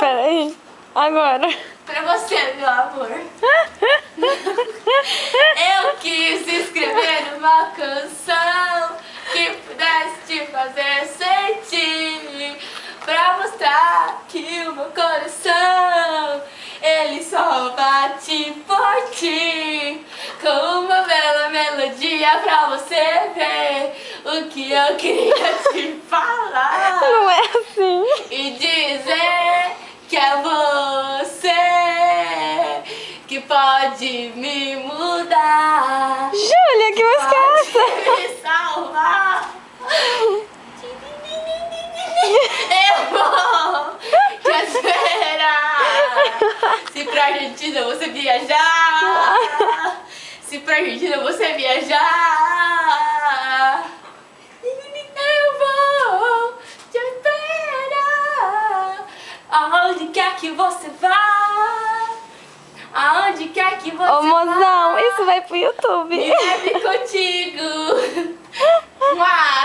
peraí. Agora. Pra você, meu amor. Eu quis escrever uma canção que pudesse te fazer sentir, pra mostrar que o meu coração, ele só bate por ti, com uma bela melodia pra você ver o que eu queria te falar. Não é assim. E dizer que é você que pode me mudar, Júlia, que música é essa? pode me salvar. Eu vou te esperar. Se pra Argentina você viajar, se pra Argentina você viajar, eu vou te esperar. Aonde quer que você vá, aonde quer que você Ô, mozão, vá, isso vai pro YouTube. me leve contigo. Uau!